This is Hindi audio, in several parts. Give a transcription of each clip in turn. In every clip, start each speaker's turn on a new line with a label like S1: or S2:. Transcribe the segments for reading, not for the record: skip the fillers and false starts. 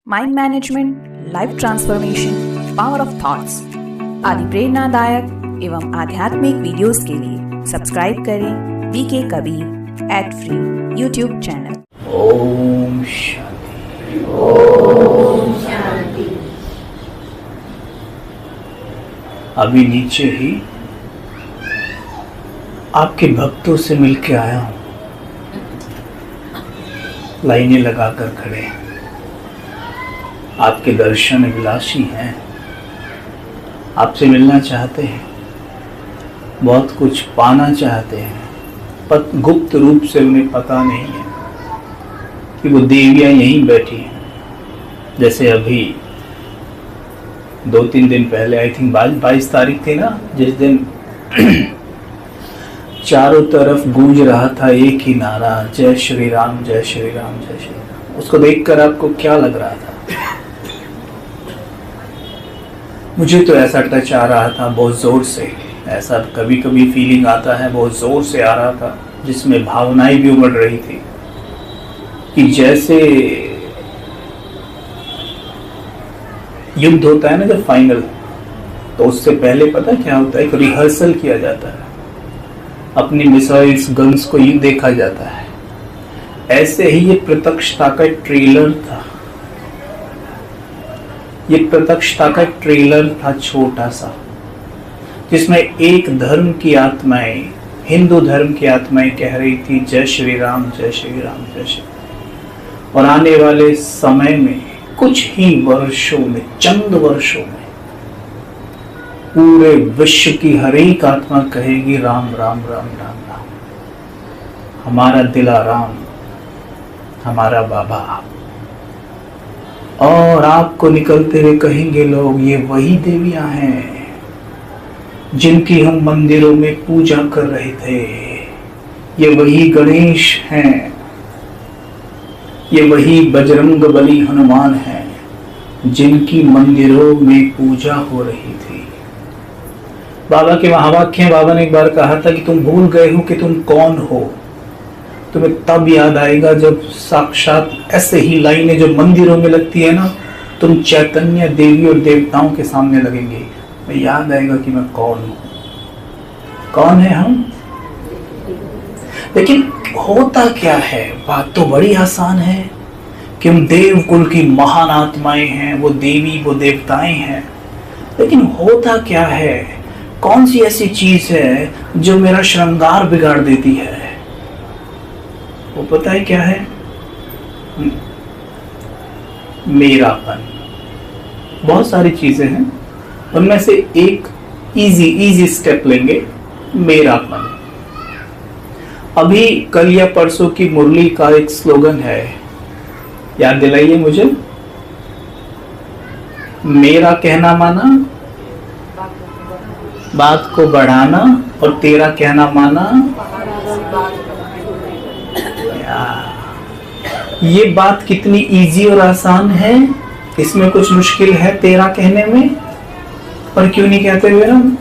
S1: Mind management, life transformation, power of thoughts आदि प्रेरणादायक एवं आध्यात्मिक वीडियोस के लिए सब्सक्राइब करें VK Kabir @free YouTube channel.
S2: ओम शांति।
S3: ओम शांति।
S2: अभी नीचे ही आपके भक्तों से मिलके आया हूँ। लाइनें लगाकर खड़े हैं, आपके दर्शन अभिलाषी हैं, आपसे मिलना चाहते हैं, बहुत कुछ पाना चाहते हैं, पर गुप्त रूप से उन्हें पता नहीं है कि वो देवियां यहीं बैठी हैं। जैसे अभी 2-3 दिन पहले, आई थिंक 22 तारीख थी ना, जिस दिन चारों तरफ गूंज रहा था एक ही नारा, जय श्री राम जय श्री राम जय श्री राम। उसको देखकर आपको क्या लग रहा था? मुझे तो ऐसा टच आ रहा था बहुत जोर से, ऐसा कभी कभी फीलिंग आता है, बहुत जोर से आ रहा था, जिसमें भावनाएं भी उमड़ रही थी कि जैसे युद्ध होता है ना जब फाइनल, तो उससे पहले पता क्या होता है, एक रिहर्सल किया जाता है, अपनी मिसाइल्स गन्स को ये देखा जाता है। ऐसे ही ये प्रत्यक्षता का ट्रेलर था, ये प्रत्यक्षता का ट्रेलर था छोटा सा, जिसमें एक धर्म की आत्माएं, हिंदू धर्म की आत्माएं कह रही थी जय श्री राम जय श्री राम जय श्री राम। और आने वाले समय में कुछ ही वर्षों में, चंद वर्षों में, पूरे विश्व की हर एक आत्मा कहेगी राम राम राम राम राम। हमारा दिला राम, हमारा बाबा। और आपको निकलते हुए कहेंगे लोग, ये वही देवियां हैं जिनकी हम मंदिरों में पूजा कर रहे थे, ये वही गणेश हैं, ये वही बजरंग बली हनुमान हैं जिनकी मंदिरों में पूजा हो रही थी। बाबा के महावाक्य, बाबा ने एक बार कहा था कि तुम भूल गए हो कि तुम कौन हो। तुम्हें तब याद आएगा जब साक्षात ऐसे ही लाइनें जो मंदिरों में लगती है ना, तुम चैतन्य देवी और देवताओं के सामने लगेंगे, मैं याद आएगा कि मैं कौन हूं। कौन है हम? लेकिन होता क्या है? बात तो बड़ी आसान है कि हम देव कुल की महान आत्माएं हैं, वो देवी वो देवताएं हैं। लेकिन होता क्या है? कौन सी ऐसी चीज है जो मेरा श्रृंगार बिगाड़ देती है? वो पता है क्या है? मेरापन। बहुत सारी चीजें हैं, उनमें से एक इजी स्टेप लेंगे, मेरापन। अभी कल या परसों की मुरली का एक स्लोगन है, याद दिलाइए मुझे। मेरा कहना माना, बात को बढ़ाना, और तेरा कहना माना। ये बात कितनी इजी और आसान है, इसमें कुछ मुश्किल है तेरा कहने में? पर क्यों नहीं कहते हुए हम?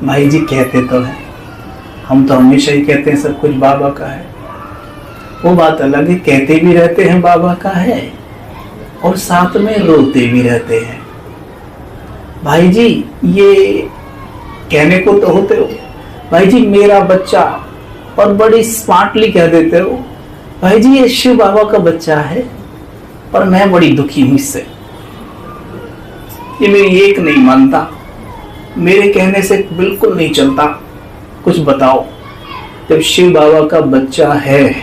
S2: भाई जी कहते तो है, हम तो हमेशा ही कहते हैं सब कुछ बाबा का है। वो बात अलग है, कहते भी रहते हैं बाबा का है और साथ में रोते भी रहते हैं। भाई जी ये कहने को तो होते हो, भाई जी मेरा बच्चा, और बड़ी स्मार्टली कह देते हो, भाई जी ये शिव बाबा का बच्चा है, पर मैं बड़ी दुखी हूं इससे, ये मेरी एक नहीं मानता, मेरे कहने से बिल्कुल नहीं चलता, कुछ बताओ। जब शिव बाबा का बच्चा है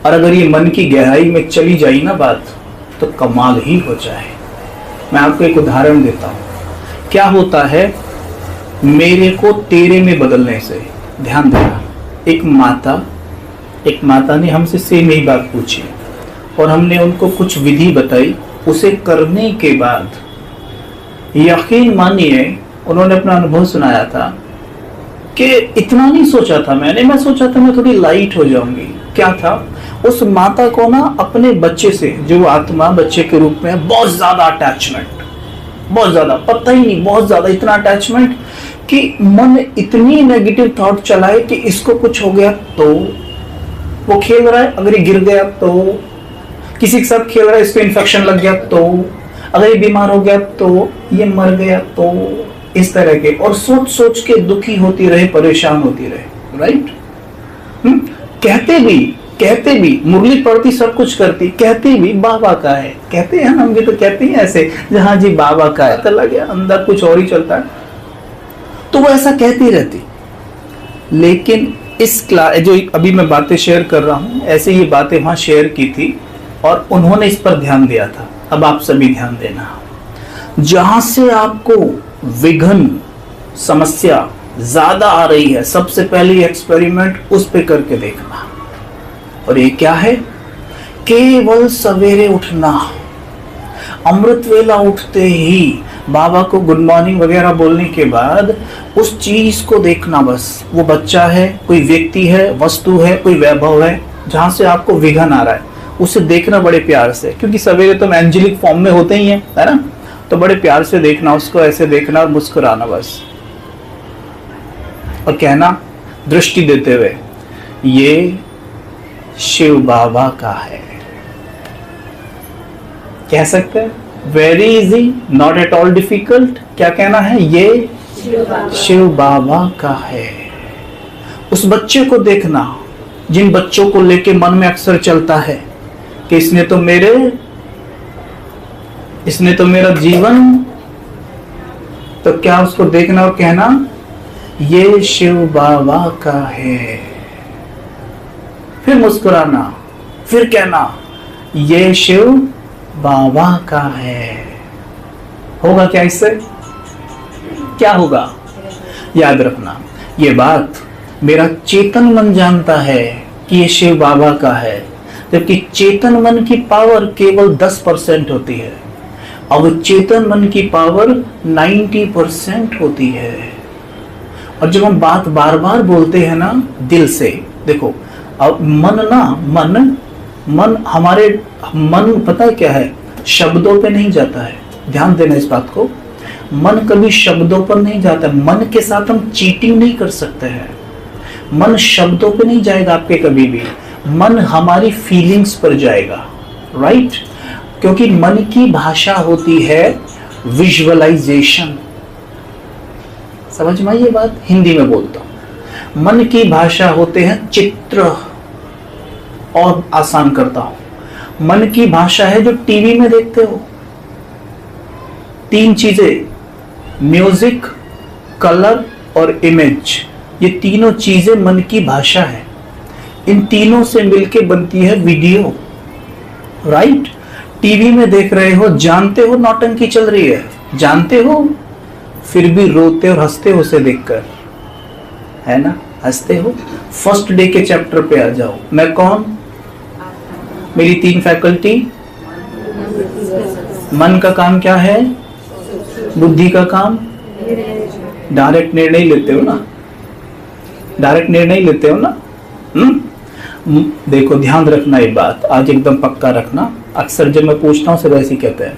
S2: और अगर ये मन की गहराई में चली जाए ना बात, तो कमाल ही हो जाए। मैं आपको एक उदाहरण देता हूं। क्या होता है मेरे को तेरे में बदलने से? ध्यान देना, एक माता ने हमसे सेम यही बात पूछी और हमने उनको कुछ विधि बताई। उसे करने के बाद यकीन मानिए, उन्होंने अपना अनुभव सुनाया था कि इतना नहीं सोचा था मैं सोचा था मैं थोड़ी लाइट हो जाऊंगी। क्या था? उस माता को ना अपने बच्चे से, जो आत्मा बच्चे के रूप में, बहुत ज्यादा अटैचमेंट, बहुत ज्यादा, पता ही नहीं, बहुत ज्यादा, इतना अटैचमेंट कि मन इतनी नेगेटिव थॉट चलाए कि इसको कुछ हो गया तो, वो खेल रहा है, अगर ये गिर गया तो, किसी के साथ खेल रहा है, इसको इन्फेक्शन लग गया तो, अगर ये बीमार हो गया तो, ये मर गया तो, इस तरह के, और सोच सोच के दुखी होती रहे, परेशान होती रहे। राइट? कहते भी मुरली पढ़ती, सब कुछ करती, कहती भी बाबा का है, कहते हैं, हम भी तो कहते हैं ऐसे, जहां जी बाबा का है, चला गया अंदर कुछ और ही चलता है, तो वो ऐसा कहती रहती। लेकिन इस क्लास जो अभी मैं बातें शेयर कर रहा हूं, ऐसे ही बातें वहां शेयर की थी और उन्होंने इस पर ध्यान दिया था। अब आप सभी ध्यान देना, जहां से आपको विघ्न, समस्या ज्यादा आ रही है, सबसे पहले एक्सपेरिमेंट उस पे करके देखना। और ये क्या है? केवल सवेरे उठना, अमृत वेला उठते ही बाबा को गुड मॉर्निंग वगैरह बोलने के बाद उस चीज को देखना। बस वो बच्चा है, कोई व्यक्ति है, वस्तु है, कोई वैभव है, जहां से आपको विघ्न आ रहा है, उसे देखना बड़े प्यार से, क्योंकि सवेरे तो एंजेलिक फॉर्म में होते ही है ना, तो बड़े प्यार से देखना उसको, ऐसे देखना और मुस्कुराना बस, और कहना दृष्टि देते हुए, ये शिव बाबा का है। कह सकते हैं, very easy, not at all difficult. क्या कहना है? ये शिव बाबा का है। उस बच्चे को देखना, जिन बच्चों को लेके मन में अक्सर चलता है कि इसने तो मेरा जीवन, तो क्या उसको देखना और कहना, ये शिव बाबा का है। फिर मुस्कुराना, फिर कहना, ये शिव बाबा का है। होगा क्या इससे? क्या होगा? याद रखना, ये बात मेरा चेतन मन जानता है कि ये शिव बाबा का है, जबकि चेतन मन की पावर केवल 10% होती है, अब चेतन मन की पावर 90% होती है। और जब हम बात बार बार बोलते हैं ना दिल से, देखो अब मन हमारे, मन पता है क्या है? शब्दों पे नहीं जाता है, ध्यान देना इस बात को। मन कभी शब्दों पर नहीं जाता, मन के साथ हम चीटिंग नहीं कर सकते हैं। मन शब्दों पे नहीं जाएगा आपके कभी भी, मन हमारी फीलिंग्स पर जाएगा। राइट? क्योंकि मन की भाषा होती है विजुअलाइजेशन। समझ में आई ये बात? हिंदी में बोलता हूं, मन की भाषा होते हैं चित्र। और आसान करता हूं, मन की भाषा है जो टीवी में देखते हो। 3 चीजें, म्यूजिक, कलर और इमेज, ये तीनों चीजें मन की भाषा है। इन तीनों से मिलके बनती है वीडियो। राइट? टीवी में देख रहे हो, जानते हो नौटंकी चल रही है, जानते हो, फिर भी रोते और हंसते हो उसे देखकर, है ना? हंसते हो। फर्स्ट डे के चैप्टर पे आ जाओ। मैं कौन? मेरी 3 फैकल्टी। मन का काम क्या है? बुद्धि का काम डायरेक्ट निर्णय लेते हो ना, डायरेक्ट निर्णय लेते हो ना। देखो ध्यान रखना ये बात, आज एकदम पक्का रखना। अक्सर जब मैं पूछता हूँ सब ऐसे कहते हैं,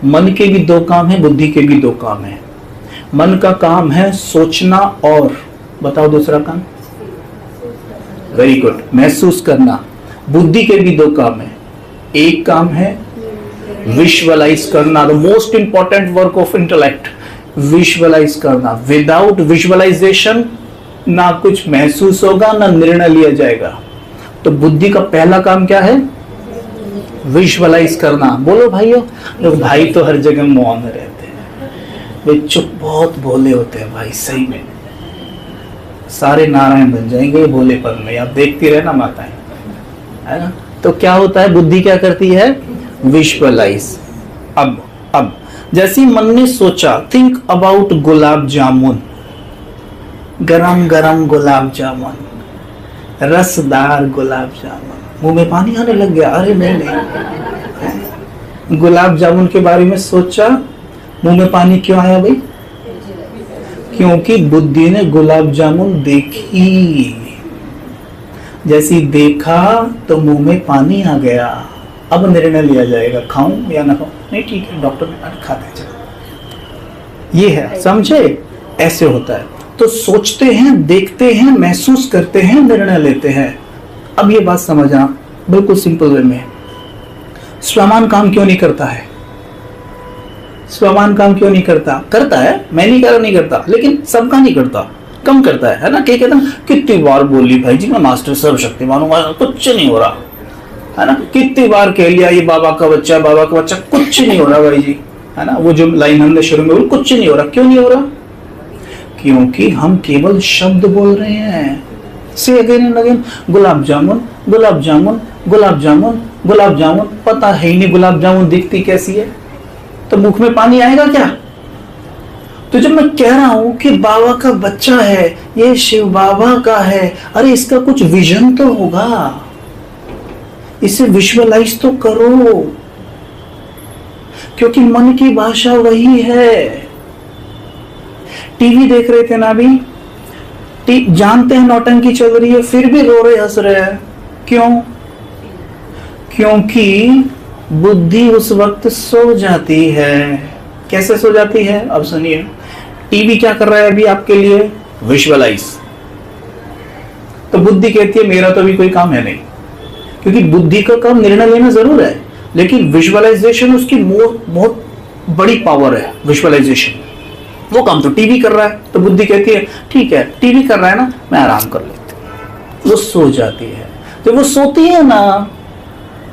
S2: मन के भी 2 काम है, बुद्धि के भी 2 काम है। मन का काम है सोचना, और बताओ दूसरा काम? वेरी गुड, महसूस करना। बुद्धि के भी 2 काम है, एक काम है विजुअलाइज करना, the most important work of intellect, visualise करना। विदाउट विजुअलाइजेशन ना कुछ महसूस होगा, ना निर्णय लिया जाएगा। तो बुद्धि का पहला काम क्या है? विजुअलाइज करना। बोलो भाइयों। लोग भाई तो हर जगह मौन रहते हैं, वे चुप बहुत भोले होते हैं भाई, सही में सारे नारायण बन जाएंगे भोलेपन में। आप देखती रहना माताएं, है ना? तो क्या होता है? बुद्धि क्या करती है? विजुअलाइज। अब जैसे मन ने सोचा, थिंक अबाउट गुलाब जामुन, गरम गरम गुलाब जामुन, रसदार गुलाब जामुन, मुंह में पानी आने लग गया। अरे नहीं, गुलाब जामुन के बारे में सोचा, मुंह में पानी क्यों आया भाई? क्योंकि बुद्धि ने गुलाब जामुन देखी, जैसी देखा तो मुंह में पानी आ गया। अब निर्णय लिया जाएगा, खाऊं या ना खाऊं। नहीं ठीक है, डॉक्टर ने खाते चलो। ये है, समझे? ऐसे होता है। तो सोचते हैं, देखते हैं, महसूस करते हैं, निर्णय लेते हैं। अब ये बात समझना बिल्कुल सिंपल वे में। स्वमान काम क्यों नहीं करता है? स्वमान काम क्यों नहीं करता? करता है, मैं नहीं कह रहा नहीं करता, लेकिन सबका नहीं करता, कम करता है ना। क्या कहता है, कितनी बार बोली भाई जी मैं मास्टर सर्वशक्तिमान हूं, कुछ नहीं हो रहा है ना। कितनी बार कह लिया ये बाबा का बच्चा, बाबा का बच्चा, कुछ नहीं हो रहा भाई जी, है ना। वो जो लाइन हमने शुरू में बोली, कुछ नहीं हो रहा। क्यों नहीं हो रहा? क्योंकि हम केवल शब्द बोल रहे हैं। से again and again, gulab jamun, gulab jamun, gulab jamun, gulab jamun. पता है ही नहीं गुलाब जामुन दिखती कैसी है, तो मुख में पानी आएगा क्या? तो जब मैं कह रहा हूं कि बाबा का बच्चा है, ये शिव बाबा का है, अरे इसका कुछ विजन तो होगा, इसे विजुअलाइज तो करो, क्योंकि मन की भाषा वही है। टीवी देख रहे थे ना अभी, जानते हैं नौटंकी चल रही है, फिर भी रो रहे हंस रहे हैं। क्यों? क्योंकि बुद्धि उस वक्त सो जाती है। कैसे सो जाती है? अब सुनिए, टीवी क्या कर रहा है अभी आपके लिए? विजुअलाइज। तो बुद्धि कहती है मेरा तो अभी कोई काम है नहीं, क्योंकि बुद्धि का काम निर्णय लेना जरूर है, लेकिन विजुअलाइजेशन उसकी बहुत बड़ी पावर है। विजुअलाइजेशन वो काम तो टीवी कर रहा है, तो बुद्धि कहती है ठीक है टीवी कर रहा है ना, मैं आराम कर लेती हूं। वो सो जाती है। जब वो सोती है ना,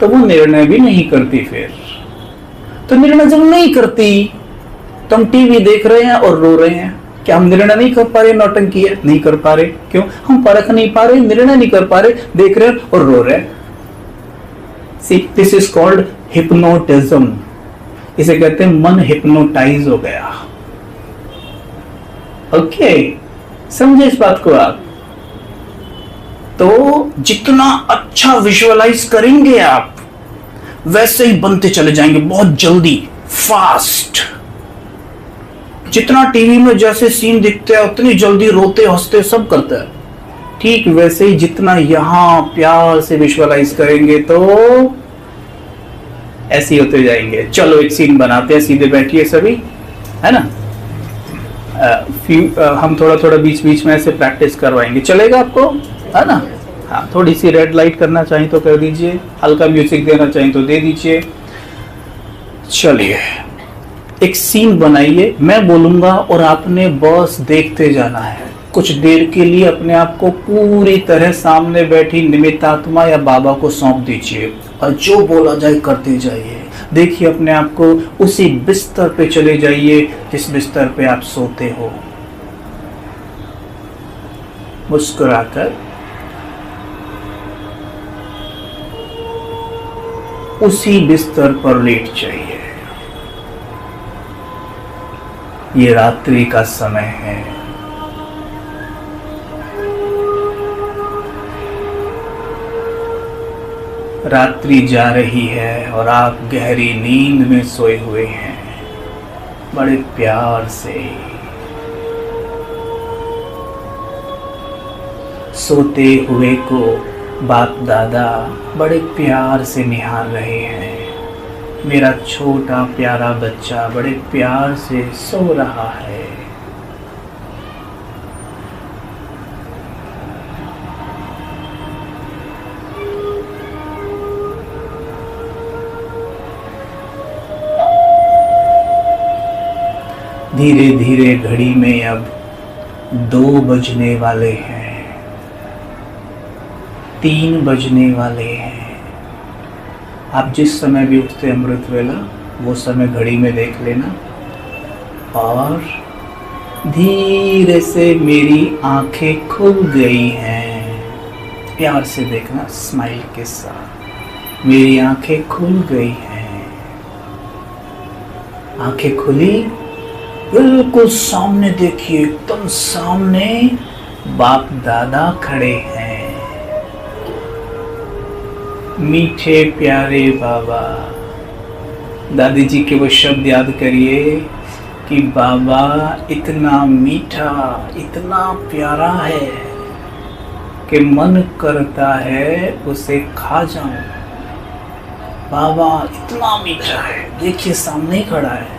S2: तो वो निर्णय भी नहीं करती। फिर तो निर्णय जब नहीं करती, तो हम टीवी देख रहे हैं और रो रहे हैं। क्या हम निर्णय नहीं कर पा रहे? नौटंकी है, नहीं कर पा रहे। क्यों? हम परख नहीं पा रहे, निर्णय नहीं कर पा रहे, देख रहे हैं और रो रहे हैं। See, this is called hypnotism। इसे कहते हैं मन हिप्नोटाइज हो गया। ओके, समझे इस बात को आप? तो जितना अच्छा विजुअलाइज करेंगे आप, वैसे ही बनते चले जाएंगे बहुत जल्दी, फास्ट। जितना टीवी में जैसे सीन दिखते हैं उतनी जल्दी रोते हंसते सब करते हैं। ठीक वैसे ही जितना यहां प्यार से विजुअलाइज करेंगे तो ऐसे ही होते जाएंगे। चलो एक सीन बनाते हैं, सीधे बैठिए सभी, है ना। हम थोड़ा थोड़ा बीच बीच में ऐसे प्रैक्टिस करवाएंगे, चलेगा आपको? है ना। हाँ, थोड़ी सी रेड लाइट करना चाहिए तो कर दीजिए, हल्का म्यूजिक देना चाहिए तो दे दीजिए। चलिए एक सीन बनाइए, मैं बोलूंगा और आपने बस देखते जाना है। कुछ देर के लिए अपने आप को पूरी तरह सामने बैठी निमित्तात्मा या बाबा को सौंप दीजिए और जो बोला जाए करते जाइए। देखिए अपने आप को उसी बिस्तर पे चले जाइए जिस बिस्तर पे आप सोते हो। मुस्कुराकर उसी बिस्तर पर लेट जाइए। ये रात्रि का समय है। रात्रि जा रही है और आप गहरी नींद में सोए हुए हैं। बड़े प्यार से सोते हुए को बाप दादा बड़े प्यार से निहार रहे हैं। मेरा छोटा प्यारा बच्चा बड़े प्यार से सो रहा है। धीरे धीरे घड़ी में अब 2 बजने वाले हैं, 3 बजने वाले हैं। आप जिस समय भी उठते अमृत वेला वो समय घड़ी में देख लेना और धीरे से मेरी आंखें खुल गई हैं। प्यार से देखना, स्माइल के साथ। मेरी आंखें खुल गई हैं। आंखें खुली, बिल्कुल सामने देखिए, एकदम सामने बाप दादा खड़े हैं। मीठे प्यारे बाबा। दादी जी के वो शब्द याद करिए कि बाबा इतना मीठा, इतना प्यारा है कि मन करता है उसे खा जाऊं। बाबा इतना मीठा है, देखिए सामने ही खड़ा है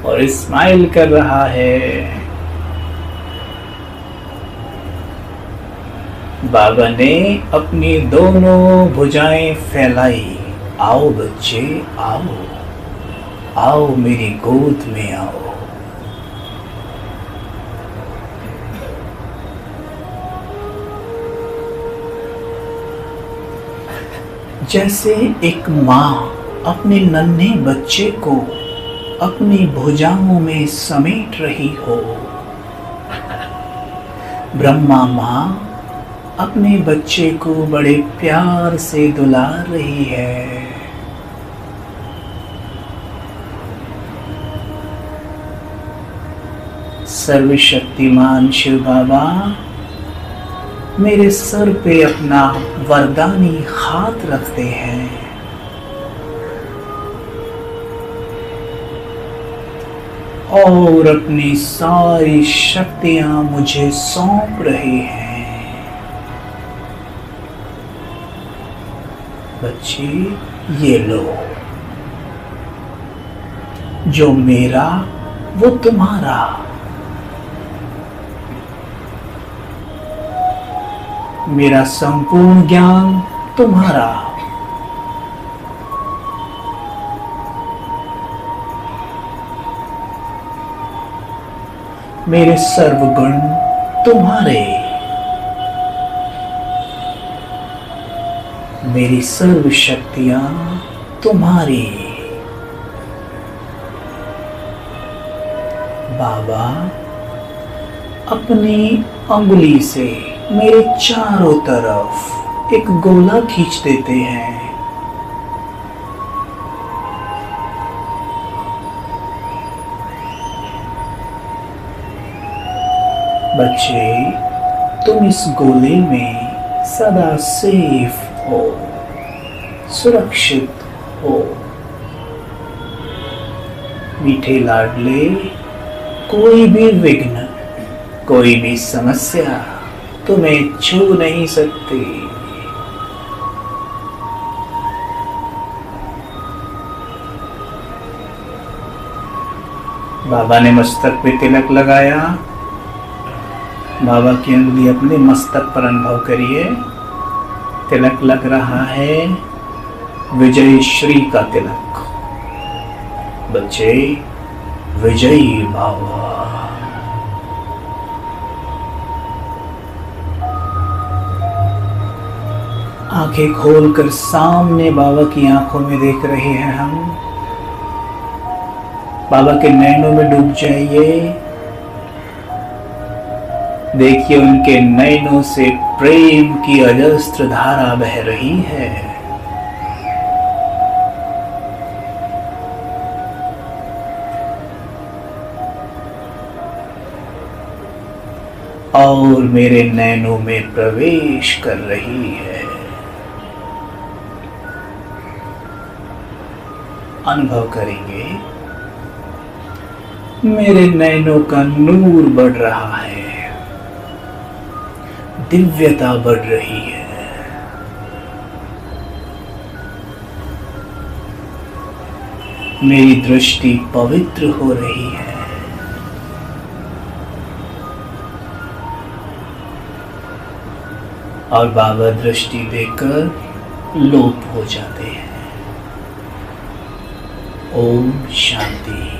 S2: और स्माइल कर रहा है। बाबा ने अपनी दोनों भुजाएं फैलाई, आओ बच्चे आओ, आओ मेरी गोद में आओ। जैसे एक माँ अपने नन्हे बच्चे को अपनी भुजाओं में समेट रही हो, ब्रह्मा माँ अपने बच्चे को बड़े प्यार से दुलार रही है। सर्वशक्तिमान शिव बाबा मेरे सर पे अपना वरदानी हाथ रखते हैं और अपनी सारी शक्तियां मुझे सौंप रहे हैं। बच्चे ये लो, जो मेरा वो तुम्हारा। मेरा संपूर्ण ज्ञान तुम्हारा। मेरे सर्वगुण तुम्हारे। मेरी सर्व शक्तियां तुम्हारी। बाबा अपनी अंगुली से मेरे चारों तरफ एक गोला खींच देते हैं। बच्चे तुम इस गोले में सदा सेफ हो, सुरक्षित हो। मीठे लाडले, कोई भी विघ्न, कोई भी समस्या तुम्हें छू नहीं सकती। बाबा ने मस्तक पे तिलक लगाया। बाबा की अंगुली अपने मस्तक पर अनुभव करिए। तिलक लग रहा है विजय श्री का तिलक। बच्चे विजयी बाबा। आंखें खोलकर सामने बाबा की आंखों में देख रहे हैं हम। बाबा के नैनों में डूब जाइए। देखिए उनके नैनों से प्रेम की अजस्त्र धारा बह रही है। और मेरे नैनों में प्रवेश कर रही है। अनुभव करेंगे मेरे नैनों का नूर बढ़ रहा है, दिव्यता बढ़ रही है। मेरी दृष्टि पवित्र हो रही है। और बाबा दृष्टि देकर लोप हो जाते हैं। ओम शांति।